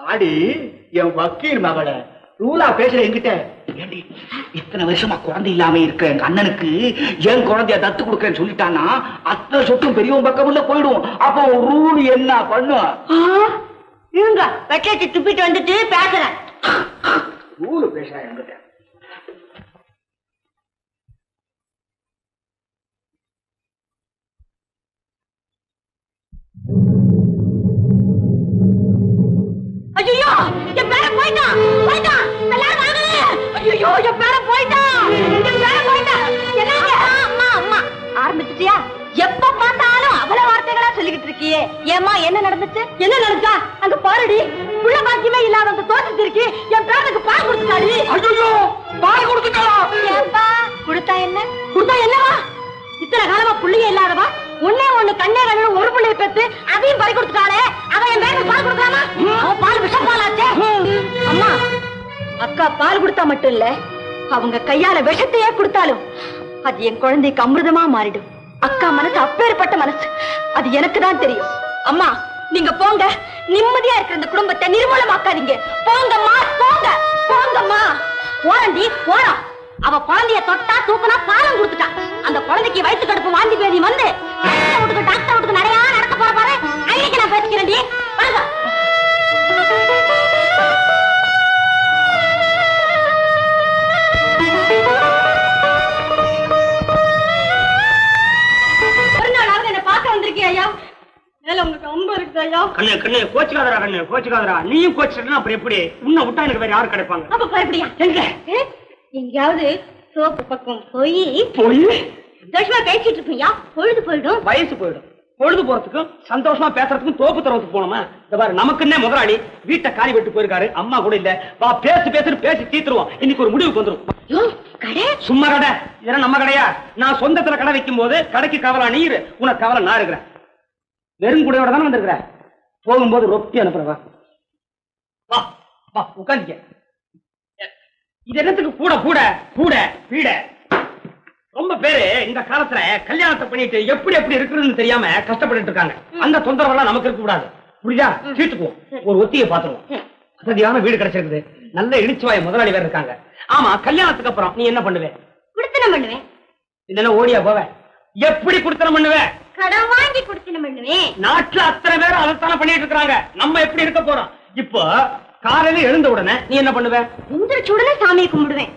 வாடி என் வக்கீல் மகள ரூலா பேசுற என்கிட்ட. ஏண்டி இத்தனை வருஷமா குழந்தை இல்லாம இருக்க எங்க அண்ணனுக்கு என் குழந்தைய தத்து கொடுக்கறேன்னு சொல்லிட்டானா அத்தனை சொத்தும் பெரியவன் பக்கமுள்ள போயிடும். அப்போ ரூல் என்ன பண்ணும்? இருங்க வெட்டி துப்பிட்டு வந்துட்டு பேசுறேன். ரூல் பேசுறா என்கிட்ட. ஐயோ என் பேர போயிட்டான் போயிட்டான் எல்லாரும் வாங்க. ஐயோ என் பேர போயிட்டான் என் பேர போயிட்டான். என்னங்க அம்மா அம்மா ஆரம்பிச்சிட்டியா? எப்ப பார்த்தாலும் அவ்வளவு வார்த்தைகளா சொல்லிக்கிட்டு இருக்கியே. ஏமா என்ன நடந்துச்சு? என்ன நடந்தா? அங்க பாருடி புள்ள பாக்கியமே இல்லாத அந்த தோட்டத்து இருக்கு என் பேருக்கு பால் கொடுத்துட்டாடி. ஐயோ பால் கொடுத்துட்டாளா? ஏப்பா கொடுத்தா என்ன? கொடுத்தா என்னவா? இத்தனை காலமா புள்ளையே இல்லாதவா ஒன்னே ஒண்ணு கண்ணே கண்ணு ஒரு புள்ளைய பெத்து அதையும் பறி கொடுத்துட்டாளே. அவன் என் பேருக்கு பால் கொடுக்கலாமா? அவன் பால் விஷம் பாலாச்சே. அம்மா அக்கா பால் கொடுத்தா மட்டும் இல்ல அவங்க கையால விஷத்தையே கொடுத்தாலும் அது என் குழந்தைக்கு அமிர்தமா மாறிடும். அக்கா மனசு அப்பேற்பட்ட மனசு, அது எனக்கு தான் தெரியும். அம்மா நீங்க போங்க, நிம்மதியா இருக்கிற இந்த குடும்பத்தை நிர்மூலமாக்காதீங்க. போங்கம்மா போங்க போங்கம்மா. ஓரண்டி ஓரம் அவ குழந்தைய தொட்டா தூக்குனா பாலம் கொடுத்துட்டா. அந்த குழந்தைக்கு வயிற்று கடுப்பு வாந்தி பேதி வந்து டாக்டர் வீட்டுக்கு நிறையா நடக்க போற பாரு. அன்னைக்கு நான் பேசிக்கிறேன்டி. வாங்க. ஒரு நாளாவது என்ன பார்க்க வந்திருக்கீங்க ஐயா? மேல உங்களுக்கு அம்பு இருக்குது ஐயா. கண்ணு கண்ணு கோச்சுக்காதரா, கண்ணு கோச்சுக்காதரா. நீயும் கோச்சுட்டா அப்புறம் எப்படி? உன்னை விட்டா எனக்கு வேற யாரும் கிடைப்பாங்க? அப்ப பயப்படியா? எங்க எங்கயாவது சோப்பு பக்கம் போய் சந்தோஷமா பேசிட்டு இருப்பீங்க. பொழுது போயிடும், வயசு போயிடும். பொழுது போறதுக்கும் சந்தோஷமா பேசுறதுக்கும் தோப்பு தரத்துக்கு போனோமா? இந்த பாரு நமக்குன்னே முதலாளி வீட்டை காலி விட்டு போயிருக்காரு. அம்மா கூட இல்ல. வா பேசு பேசுன்னு பேசி தீத்துருவோம். இன்னைக்கு ஒரு முடிவுக்கு வந்துரும். கடை சும்மா கடை இதெல்லாம் நம்ம கடையா? நான் சொந்தத்துல கடை வைக்கும் போது கடைக்கு கவலா நீர், உனக்கு கவலை நான் இருக்கிறேன். வெறும் கூடையோட தானே வந்திருக்கிற. போகும்போது ரொப்பி அனுப்புறவா. வா வா உட்காந்துக்க. இது என்னத்துக்கு கூட கூட கூட வீட? ரொம்ப பேரு இந்த காலத்துல கல்யாணத்தை பண்ணிட்டு எப்படி எப்படி இருக்குன்னு தெரியாம கஷ்டப்பட்டு இருக்காங்க. அந்த தொந்தரவெல்லாம் நமக்கு இருக்க கூடாது. புரியுதா? சீட்டுக்குவோம். ஒரு ஒத்தியை பாத்துருவோம். வசதியான வீடு கிடைச்சிருக்குது. நல்ல இடிச்சுவாய முதலாளி வேற இருக்காங்க. ஆமா கல்யாணத்துக்கு அப்புறம் நீ என்ன பண்ணுவே? குடுத்தனம் பண்ணுவேன். இதெல்லாம் ஓடியா போவேன்? எப்படி குடுத்தனம் பண்ணுவேன்? கடன் வாங்கி குடுத்தனம் பண்ணுவேன். நாட்டுல அத்தனை பேர் அதைத்தானே பண்ணிட்டு இருக்காங்க. நம்ம எப்படி இருக்க போறோம்? இப்போ காலையில எழுந்த உடனே நீ என்ன பண்ணுவ? இந்த சுடல சாமியை கும்பிடுவேன்.